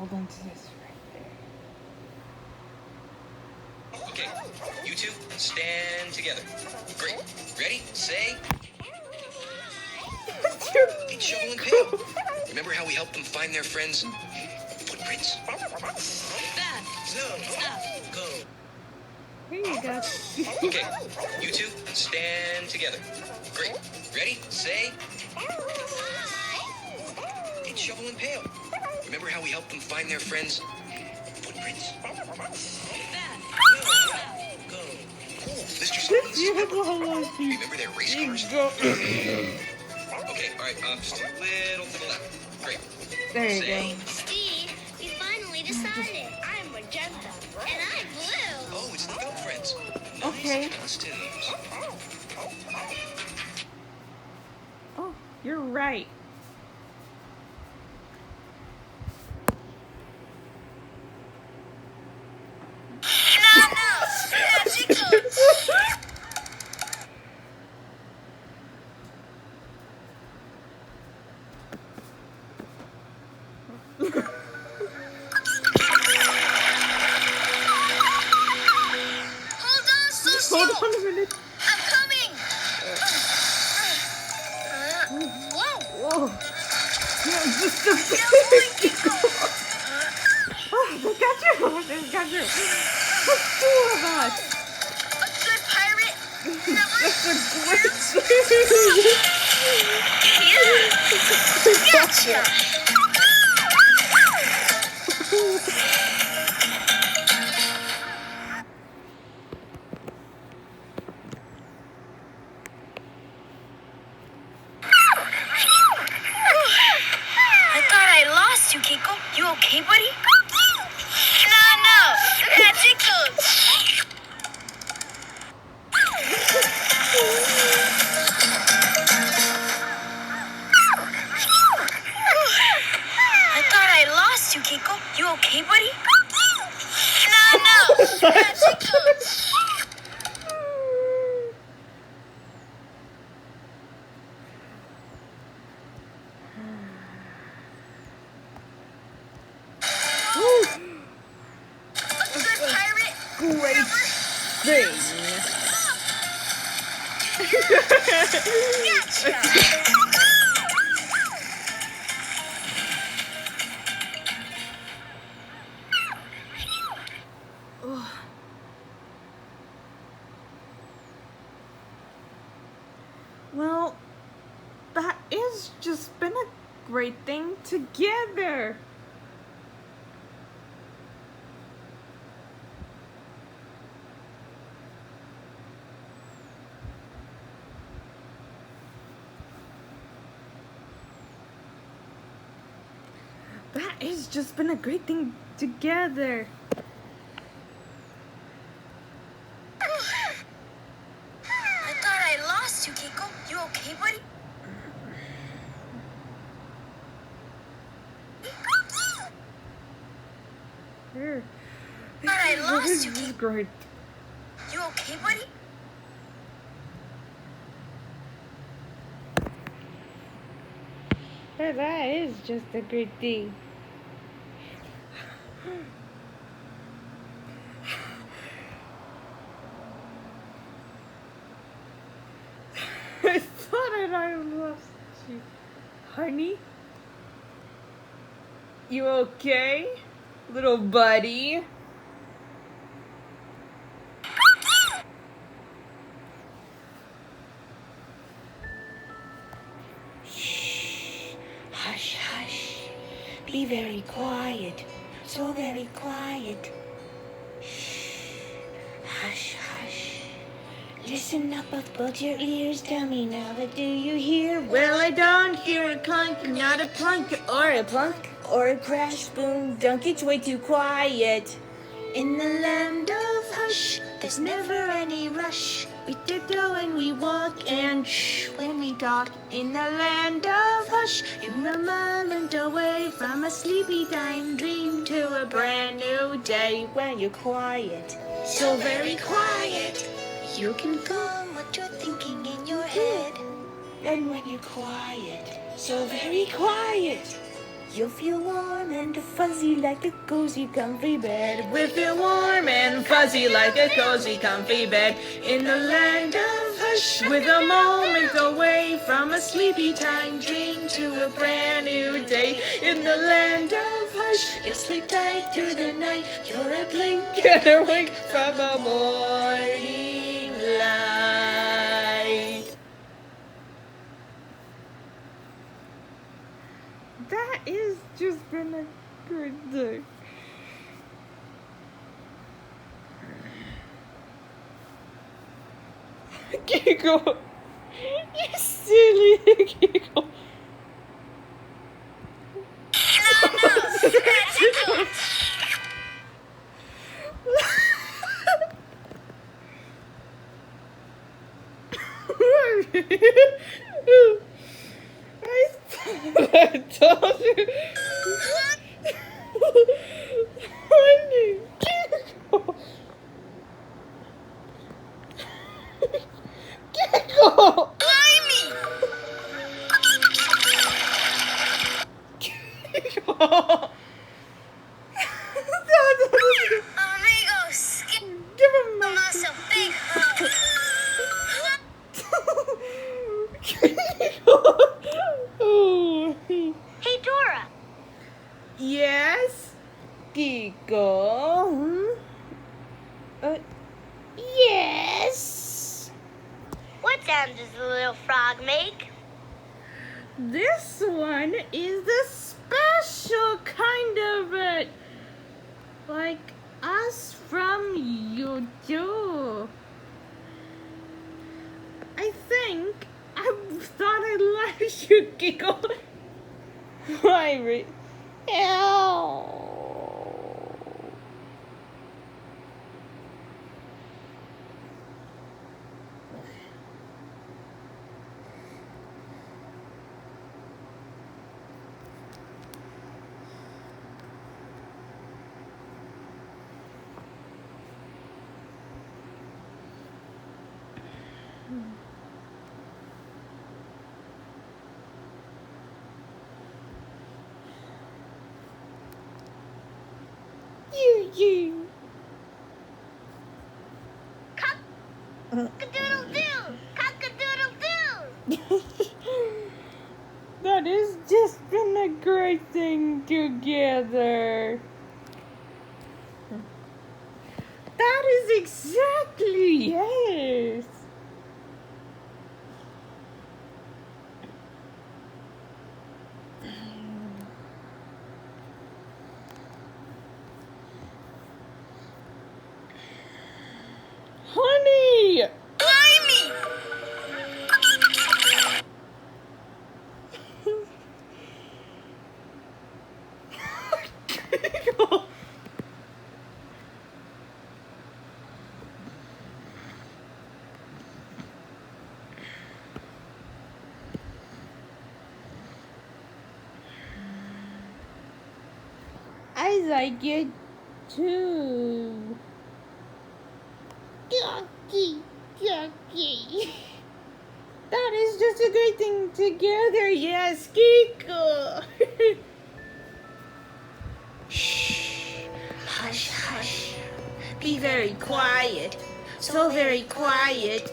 hold on to this right there. Okay, you two stand together. Great. Ready? Say. It's Shovel and Pail. Remember how we helped them find their friends' footprints? Bad. Stop. Go. Here you go. Okay, you two stand together. Great. Ready? Say. It's Shovel and Pail. Remember how we helped them find their friends' footprints? Bad. Go. Oh, Mr. Something's You have a whole Remember their race cars? go. Okay, all right, just a little to the left. Great. There you Say. go. Steve, we finally decided. I'm magenta. And I'm blue. Oh, it's the Goat Friends. Okay. Nice costumes. Oh, you're right. Hold on a minute. I'm coming. Whoa. You're just a big. Oh, they got you. They got you. The two of us. A good pirate. That's a glitch. Gotcha. I thought I lost you, Keiko. You okay, buddy? No. Magic goes. I thought I lost you, Keiko. You okay, buddy? No. Magic goes. A good pirate. Great thing. Gotcha. Well, that is just been a great thing together. That has just been a great thing together. I thought I lost you, Keiko. You okay, buddy? Here. Thought I lost you, This is Keiko. great. You okay, buddy? That is just a great thing. I thought I lost you. Honey? You okay? Little buddy? Shh. Hush, hush. Be very quiet. So very quiet. Shh. Hush, hush. Listen up, both your ears. Tell me now, what do you hear? Well, I don't hear a clunk, not a plunk, or a plunk, Or a crash, boom, dunk, it's way too quiet. In the land of hush, there's never any rush. We tiptoe and we walk and shh when we talk. In the land of hush, you're a moment away from a sleepy time dream to a brand new day when you're quiet. So very quiet, you can calm what you're thinking in your head. And when you're quiet, so very quiet, You'll feel warm and fuzzy like a cozy, comfy bed. We feel warm and fuzzy like a cozy, comfy bed in the land of hush, with a moment away from a sleepy time dream to a brand new day. In the land of hush, you'll sleep tight through the night. You're a blink and a wink from a morning light. That is just been a good day. Giggle. You silly giggle. I told you. Honey, giggle. Giggle. Giggle. Amigos, Give him my us a big hug. Oh. Hey, Dora. Yes, Giggle. Yes. What sound does the little frog make? This one is the special kind of like us from YouTube. I think I thought I let you giggle. Why? Ow. You. Cock-a-doodle-doo! Cock-a-doodle-doo! That has just been a great thing together. That is exactly, yes. Honey! Blimey! I like it too. Coqui, Coqui. That is just a great thing together, yes, Kiko. Shh. Hush, hush. Be very quiet. So very quiet.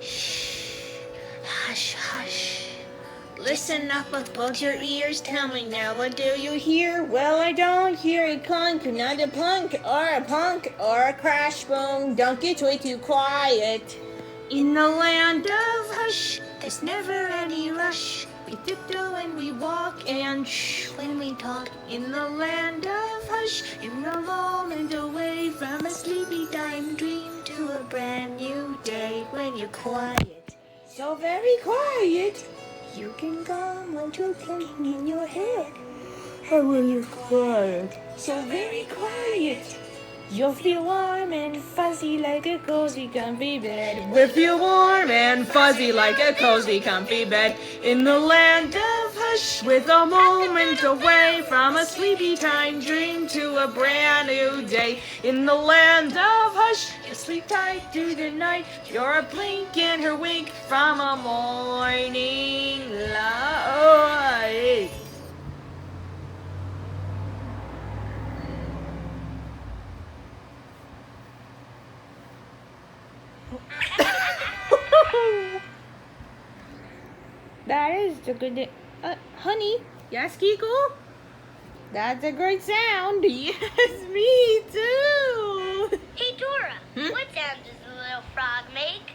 Shh. Hush, hush. Listen up above your ears. Tell me now, what do you hear? Well, I don't hear a clunk, not a plunk, or a punk, or a crash boom. Don't get way too quiet. In the land of Hush, there's never any rush. We tiptoe and we walk and shh when we talk. in the land of hush, In a moment away from a sleepy time dream to a brand new day when you're quiet. So very quiet. You can calm when you're thinking in your head. and when you're quiet. So very quiet. You'll feel warm and fuzzy like a cozy, comfy bed. We feel warm and fuzzy like a cozy, comfy bed in the land of hush, with a moment away from a sleepy time dream to a brand new day. In the land of hush, you sleep tight through the night. You're a blink and her wink from a morning light. That is a good. Honey. Yes, Kiko? That's a great sound. Yes, me too. Hey, Dora, what sound does the little frog make?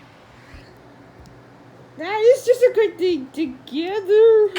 That is just a good thing together.